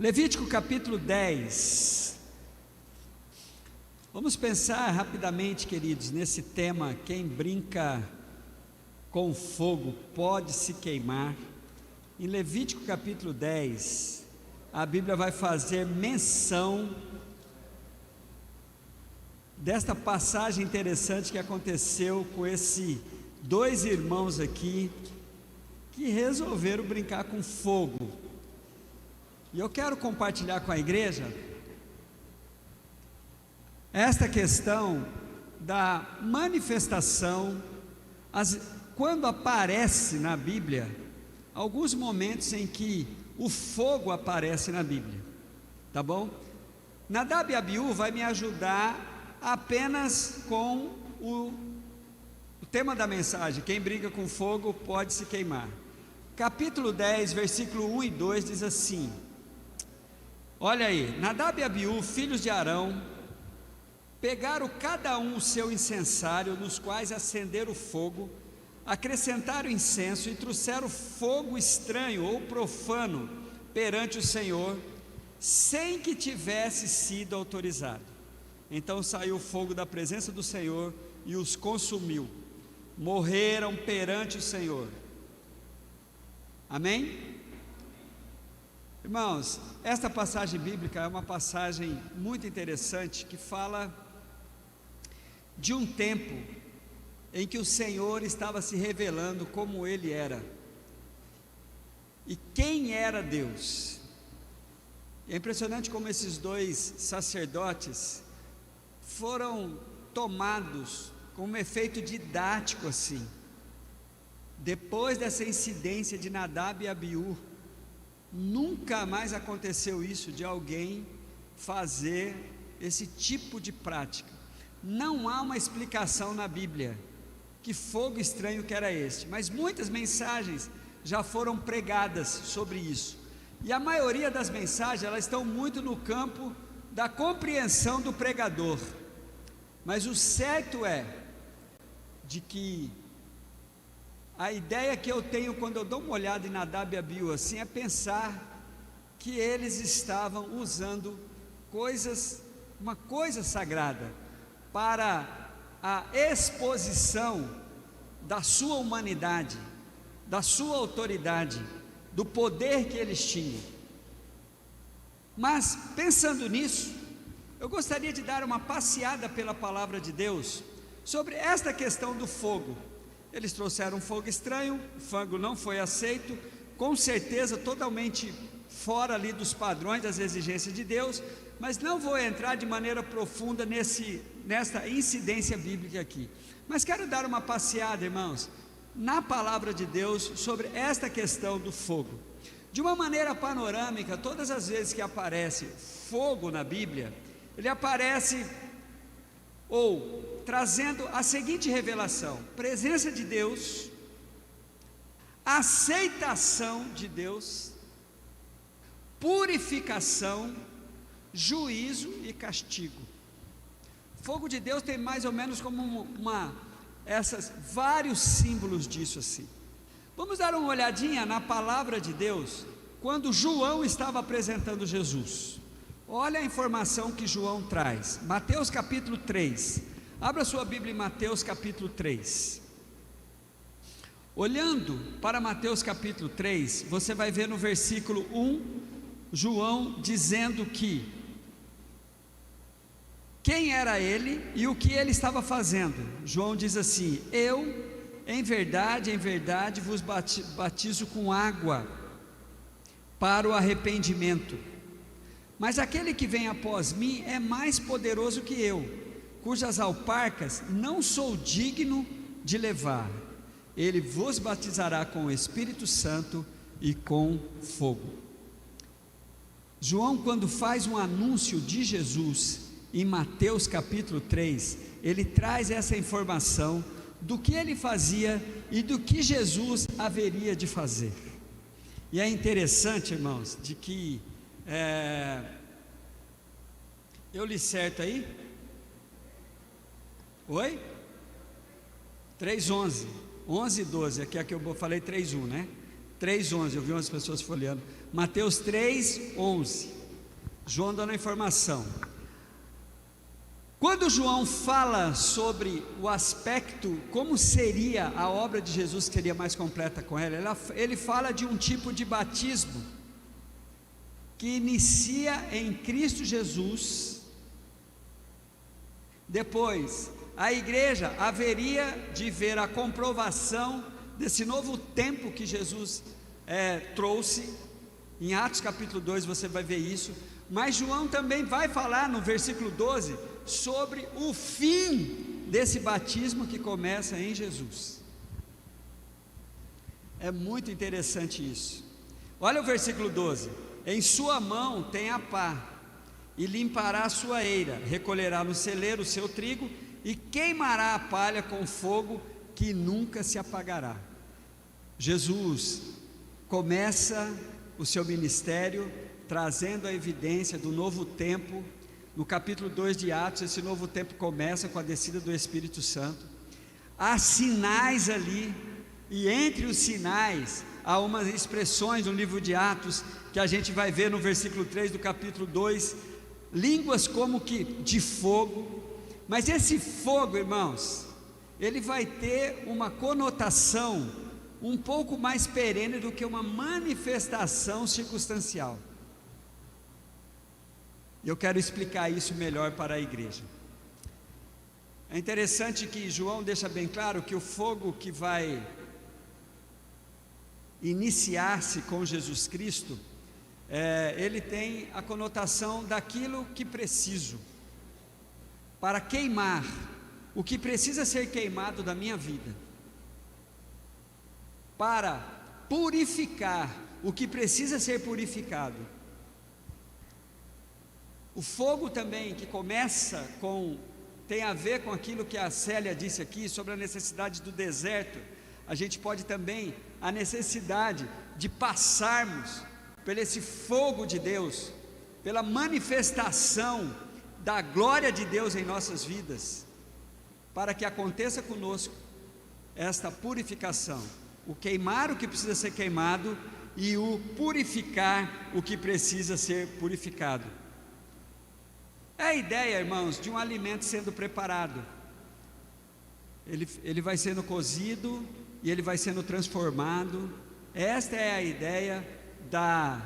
Levítico capítulo 10. Vamos pensar rapidamente, queridos, nesse tema: quem brinca com fogo pode se queimar. Em Levítico capítulo 10, a Bíblia vai fazer menção desta passagem interessante que aconteceu com esses dois irmãos aqui, que resolveram brincar com fogo. E eu quero compartilhar com a igreja esta questão da manifestação, quando aparece na Bíblia, alguns momentos em que o fogo aparece na Bíblia, tá bom? Nadab e Abiú vai me ajudar apenas com o tema da mensagem: quem brinca com fogo pode se queimar. Capítulo 10, versículo 1 e 2 diz assim: olha aí, Nadab e Abiú, filhos de Arão, pegaram cada um o seu incensário, nos quais acenderam o fogo, acrescentaram incenso e trouxeram fogo estranho ou profano perante o Senhor, sem que tivesse sido autorizado. Então saiu o fogo da presença do Senhor e os consumiu. Morreram perante o Senhor. Amém? Irmãos, esta passagem bíblica é uma passagem muito interessante, que fala de um tempo em que o Senhor estava se revelando como Ele era e quem era Deus. É impressionante como esses dois sacerdotes foram tomados com um efeito didático assim. Depois dessa incidência de Nadab e Abiú, nunca mais aconteceu isso, de alguém fazer esse tipo de prática. Não há uma explicação na Bíblia que fogo estranho que era este, mas muitas mensagens já foram pregadas sobre isso, e a maioria das mensagens, elas estão muito no campo da compreensão do pregador. Mas o certo é de que a ideia que eu tenho quando eu dou uma olhada em Nadab e Abiú assim, é pensar que eles estavam usando uma coisa sagrada, para a exposição da sua humanidade, da sua autoridade, do poder que eles tinham. Mas pensando nisso, eu gostaria de dar uma passeada pela palavra de Deus sobre esta questão do fogo. Eles trouxeram um fogo estranho, o fogo não foi aceito, com certeza totalmente fora ali dos padrões, das exigências de Deus, mas não vou entrar de maneira profunda nesta incidência bíblica aqui. Mas quero dar uma passeada, irmãos, na palavra de Deus sobre esta questão do fogo. De uma maneira panorâmica, todas as vezes que aparece fogo na Bíblia, ele aparece trazendo a seguinte revelação: presença de Deus, aceitação de Deus, purificação, juízo e castigo. Fogo de Deus tem mais ou menos como vários símbolos disso assim. Vamos dar uma olhadinha na palavra de Deus, quando João estava apresentando Jesus. Olha a informação que João traz, Mateus capítulo 3, abra sua Bíblia em Mateus capítulo 3, olhando para Mateus capítulo 3, você vai ver no versículo 1, João dizendo que quem era ele e o que ele estava fazendo. João diz assim: eu, em verdade, vos batizo com água, para o arrependimento, mas aquele que vem após mim é mais poderoso que eu, cujas alparcas não sou digno de levar. Ele vos batizará com o Espírito Santo e com fogo. João, quando faz um anúncio de Jesus em Mateus capítulo 3, ele traz essa informação do que ele fazia e do que Jesus haveria de fazer. E é interessante, irmãos, de que eu li certo aí? Oi? 3:11, 11:12, aqui é que eu falei 3:1, né? 3:11, eu vi umas pessoas folheando. Mateus 3:11. João dando a informação. Quando João fala sobre o aspecto, como seria a obra de Jesus, que seria mais completa com ela, ele fala de um tipo de batismo que inicia em Cristo Jesus. Depois, a igreja haveria de ver a comprovação desse novo tempo que Jesus trouxe. Em Atos capítulo 2 você vai ver isso. Mas João também vai falar no versículo 12 sobre o fim desse batismo que começa em Jesus. É muito interessante isso. Olha o versículo 12: em sua mão tem a pá, e limpará a sua eira, recolherá no celeiro o seu trigo, e queimará a palha com fogo que nunca se apagará. Jesus começa o seu ministério trazendo a evidência do novo tempo. No capítulo 2 de Atos, esse novo tempo começa com a descida do Espírito Santo. Há sinais ali, e entre os sinais há umas expressões no livro de Atos, que a gente vai ver no versículo 3 do capítulo 2, línguas como que de fogo. Mas esse fogo, irmãos, ele vai ter uma conotação um pouco mais perene do que uma manifestação circunstancial. Eu quero explicar isso melhor para a igreja. É interessante que João deixa bem claro que o fogo que vai iniciar-se com Jesus Cristo, ele tem a conotação daquilo que preciso, para queimar o que precisa ser queimado da minha vida, para purificar o que precisa ser purificado. O fogo também que começa tem a ver com aquilo que a Célia disse aqui sobre a necessidade do deserto. A gente pode também, a necessidade de passarmos por esse fogo de Deus, pela manifestação da glória de Deus em nossas vidas, para que aconteça conosco esta purificação, o queimar o que precisa ser queimado e o purificar o que precisa ser purificado. É a ideia, irmãos, de um alimento sendo preparado. Ele vai sendo cozido e ele vai sendo transformado. Esta é a ideia da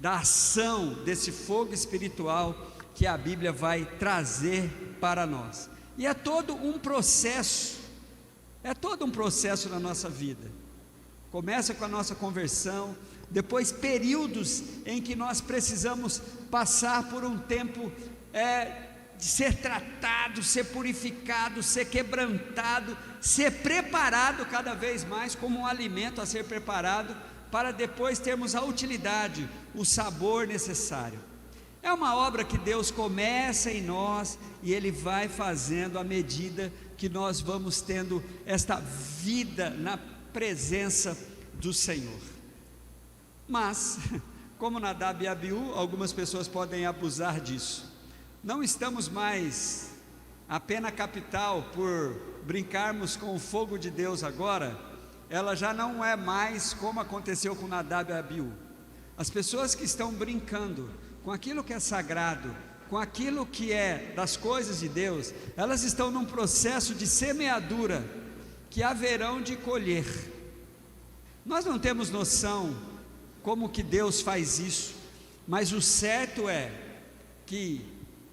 ação desse fogo espiritual que a Bíblia vai trazer para nós. E é todo um processo na nossa vida. Começa com a nossa conversão, depois períodos em que nós precisamos passar por um tempo de ser tratado, ser purificado, ser quebrantado, ser preparado cada vez mais como um alimento a ser preparado, para depois termos a utilidade, o sabor necessário. É uma obra que Deus começa em nós e Ele vai fazendo à medida que nós vamos tendo esta vida na presença do Senhor. Mas, como Nadab e Abiú, algumas pessoas podem abusar disso. Não estamos mais a pena capital por brincarmos com o fogo de Deus agora. Ela já não é mais como aconteceu com Nadab e Abiú. As pessoas que estão brincando com aquilo que é sagrado, com aquilo que é das coisas de Deus, elas estão num processo de semeadura que haverão de colher. Nós não temos noção como que Deus faz isso, mas o certo é que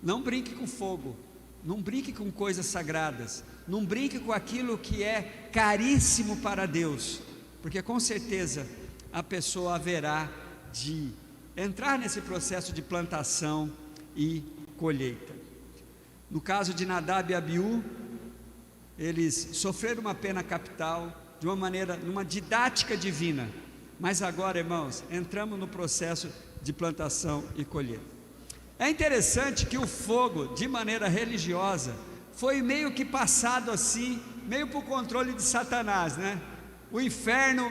não brinque com fogo, não brinque com coisas sagradas, não brinque com aquilo que é caríssimo para Deus, porque com certeza a pessoa haverá de entrar nesse processo de plantação e colheita. No caso de Nadab e Abiú, eles sofreram uma pena capital de uma maneira, numa didática divina, mas agora, irmãos, entramos no processo de plantação e colheita. É interessante que o fogo, de maneira religiosa, foi meio que passado assim, meio por controle de Satanás, né? O inferno,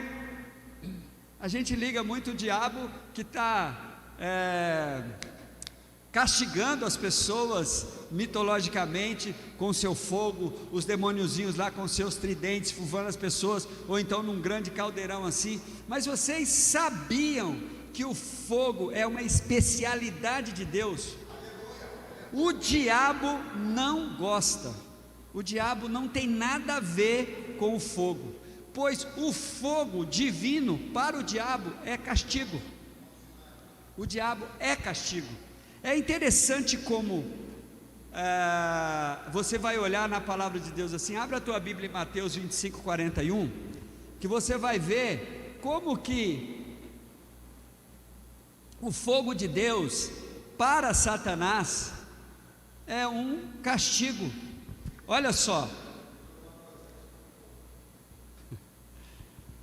a gente liga muito o diabo que está castigando as pessoas mitologicamente com seu fogo, os demôniozinhos lá com seus tridentes, fulvando as pessoas, ou então num grande caldeirão assim. Mas vocês sabiam que o fogo é uma especialidade de Deus? O diabo não gosta, o diabo não tem nada a ver com o fogo, pois o fogo divino para o diabo é castigo. O diabo é castigo. É interessante como você vai olhar na palavra de Deus assim. Abra a tua Bíblia em Mateus 25, 41, que você vai ver como que o fogo de Deus para Satanás é um castigo. Olha só,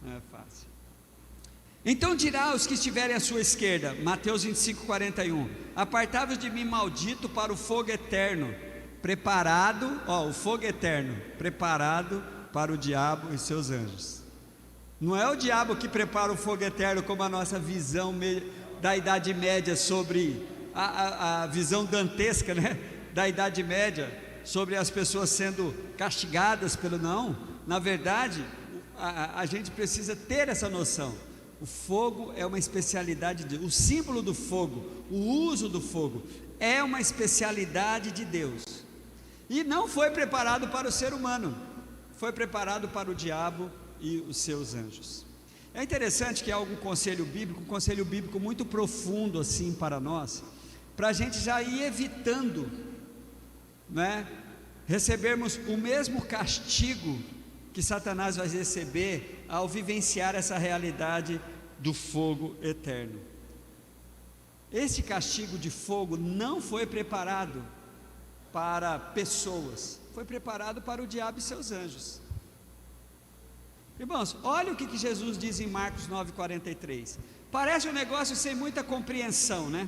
não é fácil. Então dirá aos que estiverem à sua esquerda, Mateus 25, 41, apartai-vos de mim, maldito, para o fogo eterno, preparado, o fogo eterno, preparado para o diabo e seus anjos. Não é o diabo que prepara o fogo eterno, como a nossa visão da Idade Média, sobre a visão dantesca, né, da Idade Média, sobre as pessoas sendo castigadas pelo não. Na verdade, a gente precisa ter essa noção. O fogo é uma especialidade de Deus. O símbolo do fogo, o uso do fogo é uma especialidade de Deus, e não foi preparado para o ser humano, foi preparado para o diabo e os seus anjos. É interessante que há um conselho bíblico muito profundo assim para nós, para a gente já ir evitando, né, recebermos o mesmo castigo que Satanás vai receber ao vivenciar essa realidade do fogo eterno. Esse castigo de fogo não foi preparado para pessoas, foi preparado para o diabo e seus anjos. Irmãos, olha o que Jesus diz em Marcos 9,43. Parece um negócio sem muita compreensão, né?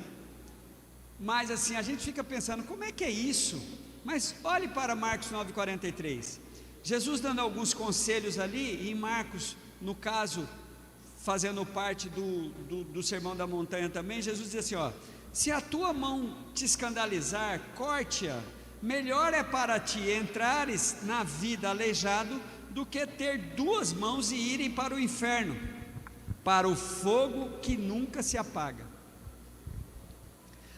Mas assim, a gente fica pensando, como é que é isso? Mas olhe para Marcos 9,43. Jesus dando alguns conselhos ali, e em Marcos, no caso, fazendo parte do Sermão da Montanha também, Jesus diz assim, se a tua mão te escandalizar, corte-a, melhor é para ti entrares na vida aleijado, do que ter duas mãos e irem para o inferno, para o fogo que nunca se apaga.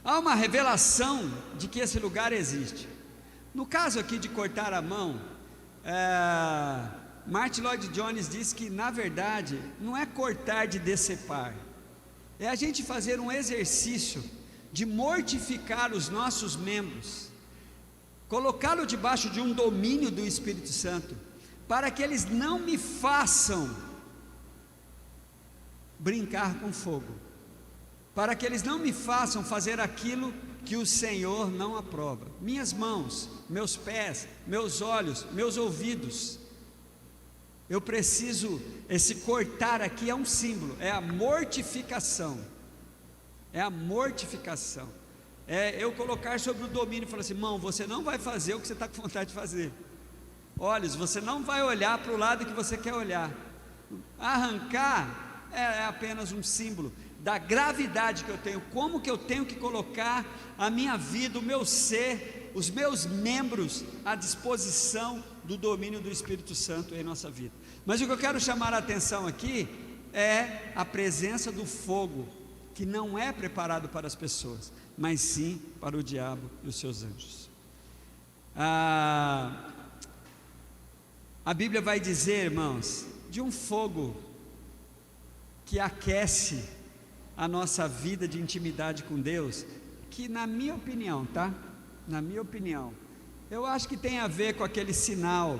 Há uma revelação de que esse lugar existe. No caso aqui de cortar a mão, Martin Lloyd Jones diz que na verdade não é cortar de decepar, é a gente fazer um exercício de mortificar os nossos membros, colocá-lo debaixo de um domínio do Espírito Santo, para que eles não me façam brincar com fogo, para que eles não me façam fazer aquilo que o Senhor não aprova. Minhas mãos, meus pés, meus olhos, meus ouvidos, eu preciso, esse cortar aqui é um símbolo, é a mortificação, é eu colocar sobre o domínio e falar assim, irmão, você não vai fazer o que você está com vontade de fazer, olhos, você não vai olhar para o lado que você quer olhar. Arrancar é apenas um símbolo da gravidade que eu tenho, como que eu tenho que colocar a minha vida, o meu ser, os meus membros à disposição do domínio do Espírito Santo em nossa vida. Mas o que eu quero chamar a atenção aqui é a presença do fogo, que não é preparado para as pessoas, mas sim para o diabo e os seus anjos. A Bíblia vai dizer, irmãos, de um fogo que aquece a nossa vida de intimidade com Deus, que na minha opinião, eu acho que tem a ver com aquele sinal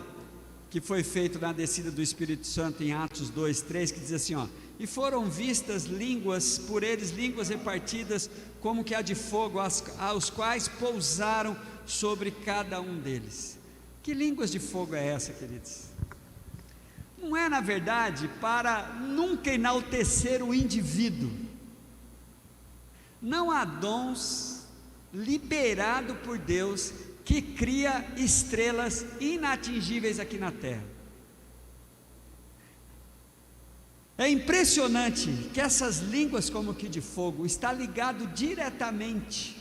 que foi feito na descida do Espírito Santo em Atos 2:3, que diz assim, e foram vistas línguas, por eles línguas repartidas como que a de fogo, aos quais pousaram sobre cada um deles. Que línguas de fogo é essa, queridos? Não é, na verdade, para nunca enaltecer o indivíduo. Não há dons liberado por Deus que cria estrelas inatingíveis aqui na terra. É impressionante que essas línguas como que de fogo está ligado diretamente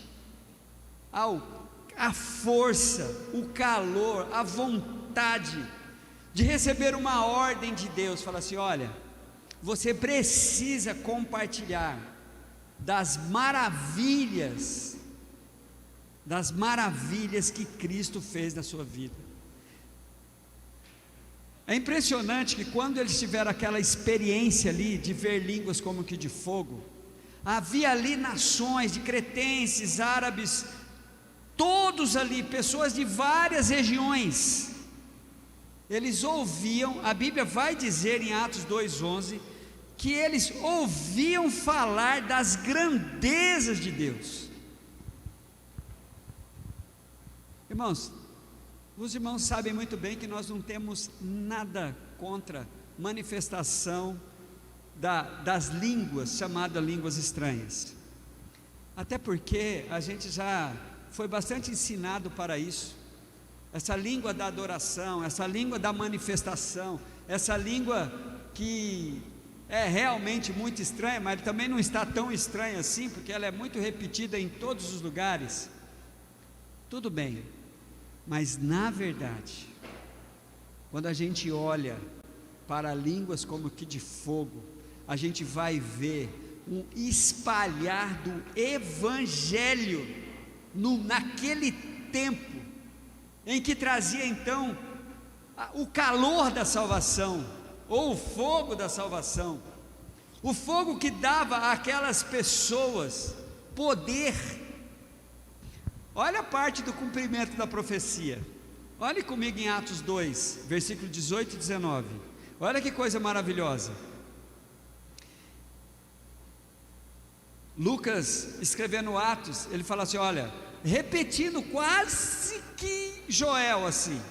a força, o calor, a vontade de receber uma ordem de Deus. Fala assim: olha, você precisa compartilhar das maravilhas que Cristo fez na sua vida. É impressionante que quando eles tiveram aquela experiência ali de ver línguas como que de fogo, havia ali nações de cretenses, árabes, todos ali, pessoas de várias regiões. Eles ouviam, a Bíblia vai dizer em Atos 2:11, que eles ouviam falar das grandezas de Deus. Irmãos, os irmãos sabem muito bem que nós não temos nada contra manifestação das línguas, chamadas línguas estranhas, até porque a gente já foi bastante ensinado para isso. Essa língua da adoração, essa língua da manifestação, essa língua que é realmente muito estranha, mas também não está tão estranha assim, porque ela é muito repetida em todos os lugares. Tudo bem, mas na verdade, quando a gente olha para línguas como que de fogo, a gente vai ver um espalhar do evangelho naquele tempo, em que trazia então o calor da salvação, ou o fogo da salvação, o fogo que dava àquelas pessoas poder. Olha a parte do cumprimento da profecia, olhe comigo em Atos 2, versículo 18 e 19, olha que coisa maravilhosa. Lucas, escrevendo Atos, ele fala assim, olha, repetindo quase que Joel assim,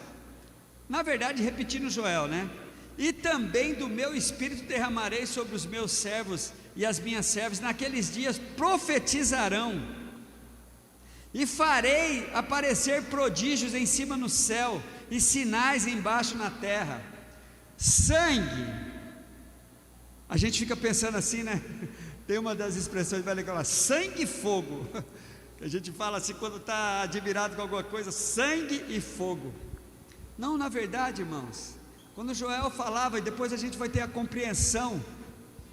na verdade repetindo Joel, né? E também do meu espírito derramarei sobre os meus servos e as minhas servas, naqueles dias profetizarão, e farei aparecer prodígios em cima no céu, e sinais embaixo na terra, sangue. A gente fica pensando assim, né? Tem uma das expressões, vai legal lá, sangue e fogo, que a gente fala assim quando está admirado com alguma coisa, sangue e fogo. Não, na verdade, irmãos, quando Joel falava, e depois a gente vai ter a compreensão,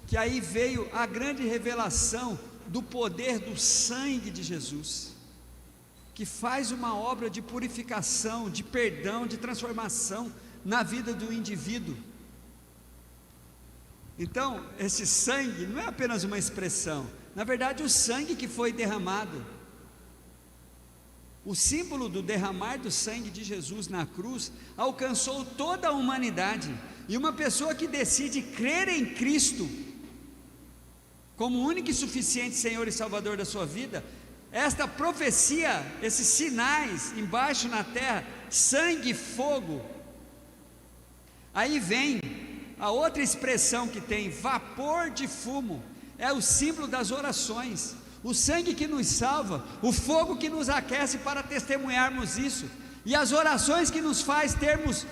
que aí veio a grande revelação do poder do sangue de Jesus, que faz uma obra de purificação, de perdão, de transformação na vida do indivíduo. Então, esse sangue não é apenas uma expressão, na verdade o sangue que foi derramado, o símbolo do derramar do sangue de Jesus na cruz, alcançou toda a humanidade, e uma pessoa que decide crer em Cristo, como único e suficiente Senhor e Salvador da sua vida, esta profecia, esses sinais embaixo na terra, sangue e fogo, aí vem a outra expressão que tem, vapor de fumo, é o símbolo das orações, o sangue que nos salva, o fogo que nos aquece para testemunharmos isso, e as orações que nos faz termos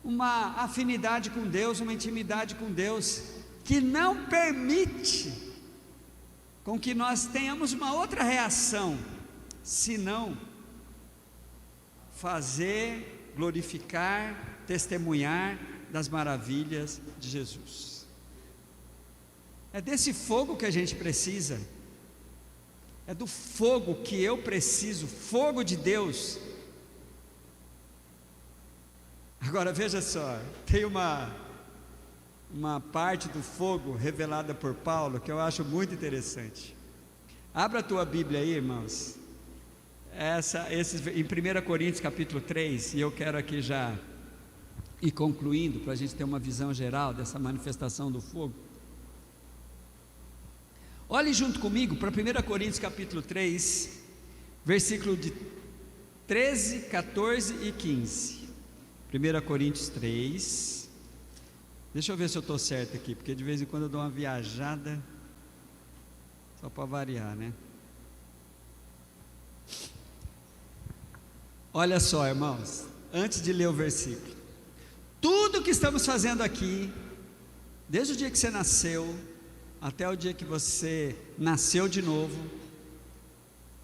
uma afinidade com Deus, uma intimidade com Deus, que não permite com que nós tenhamos uma outra reação, senão fazer, glorificar, testemunhar das maravilhas de Jesus. É desse fogo que a gente precisa, é do fogo que eu preciso, fogo de Deus. Agora veja só, tem uma parte do fogo revelada por Paulo que eu acho muito interessante. Abra a tua Bíblia aí, irmãos, em 1 Coríntios capítulo 3, e eu quero aqui já ir concluindo, para a gente ter uma visão geral dessa manifestação do fogo. Olhe junto comigo para 1 Coríntios capítulo 3, versículo de 13, 14 e 15. 1 Coríntios 3, deixa eu ver se eu estou certo aqui, porque de vez em quando eu dou uma viajada, só para variar, né? Olha só, irmãos, antes de ler o versículo, tudo que estamos fazendo aqui, desde o dia que você nasceu, até o dia que você nasceu de novo,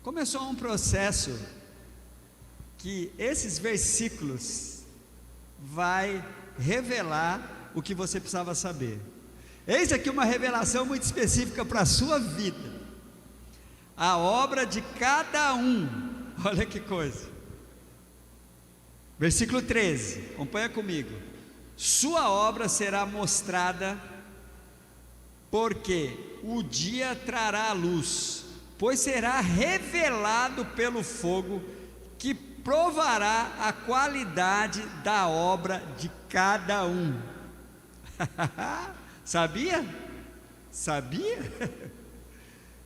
começou um processo que esses versículos vai revelar o que você precisava saber. Eis aqui uma revelação muito específica para a sua vida. A obra de cada um. Olha que coisa. Versículo 13, acompanha comigo. Sua obra será mostrada, porque o dia trará a luz, pois será revelado pelo fogo, que provará a qualidade da obra de cada um. Sabia? Sabia?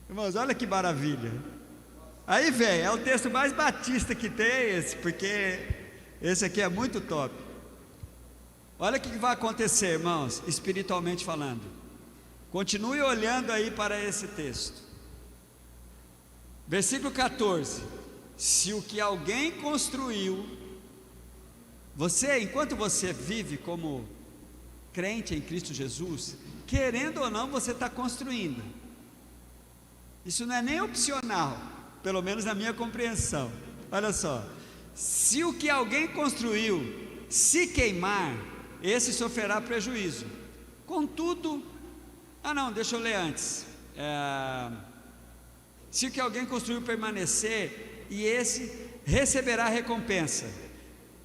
Irmãos, olha que maravilha. Aí vem, é o texto mais batista que tem esse, porque esse aqui é muito top. Olha o que vai acontecer, irmãos, espiritualmente falando. Continue olhando aí para esse texto. Versículo 14. Se o que alguém construiu, enquanto você vive como crente em Cristo Jesus, querendo ou não, você está construindo. Isso não é nem opcional, pelo menos na minha compreensão. Olha só, se o que alguém construiu se queimar, esse sofrerá prejuízo. Contudo, deixa eu ler antes. Se o que alguém construiu permanecer, e esse receberá recompensa.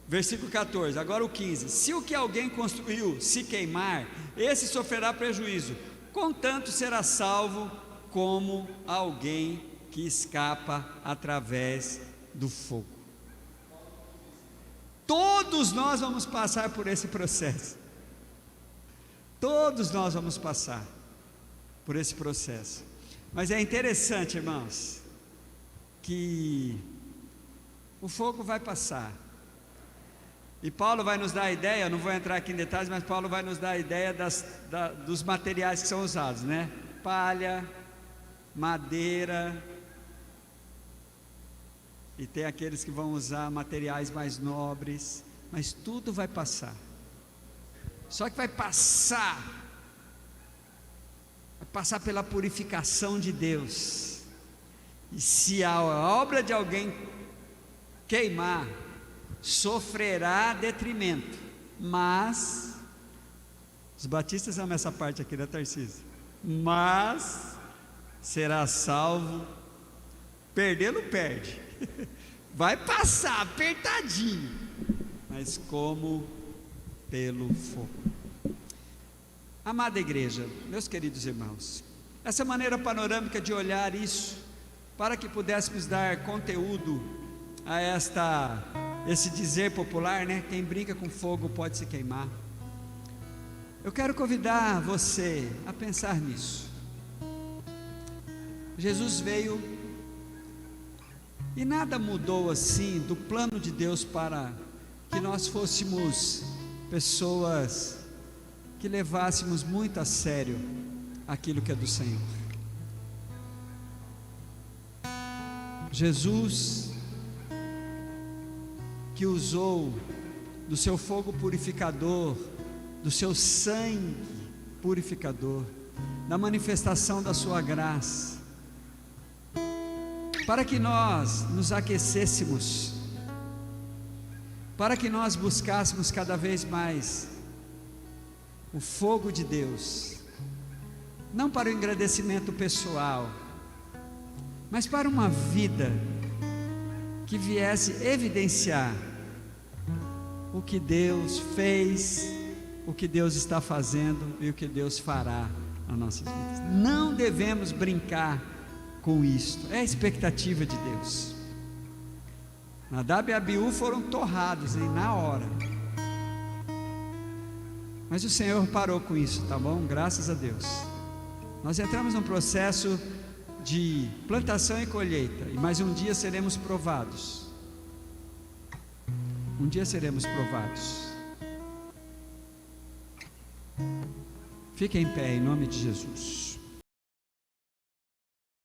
Versículo 14, agora o 15. Se o que alguém construiu se queimar, esse sofrerá prejuízo, contanto será salvo como alguém que escapa através do fogo. Todos nós vamos passar por esse processo. Todos nós vamos passar por esse processo. Mas é interessante, irmãos, que o fogo vai passar. E Paulo vai nos dar a ideia, não vou entrar aqui em detalhes, mas Paulo vai nos dar a ideia dos materiais que são usados, né? Palha, madeira, e tem aqueles que vão usar materiais mais nobres, mas tudo vai passar. Só que vai passar pela purificação de Deus. E se a obra de alguém queimar, sofrerá detrimento, mas os batistas amam essa parte aqui da Tarcísio, mas será salvo. Perder não perde, vai passar apertadinho, mas como pelo fogo. Amada igreja, meus queridos irmãos, essa maneira panorâmica de olhar isso, para que pudéssemos dar conteúdo a esse dizer popular, né? Quem brinca com fogo pode se queimar. Eu quero convidar você a pensar nisso. Jesus veio e nada mudou assim do plano de Deus para que nós fôssemos pessoas que levássemos muito a sério aquilo que é do Senhor. Jesus, que usou do seu fogo purificador, do seu sangue purificador, da manifestação da sua graça, para que nós nos aquecêssemos, para que nós buscássemos cada vez mais o fogo de Deus, não para o engrandecimento pessoal, mas para uma vida que viesse evidenciar o que Deus fez, o que Deus está fazendo e o que Deus fará nas nossas vidas. Não devemos brincar com isto, é a expectativa de Deus. Nadab e Abiú foram torrados na hora, mas o Senhor parou com isso, tá bom? Graças a Deus. Nós entramos num processo de plantação e colheita, e mais um dia seremos provados. Um dia seremos provados. Fiquem em pé em nome de Jesus.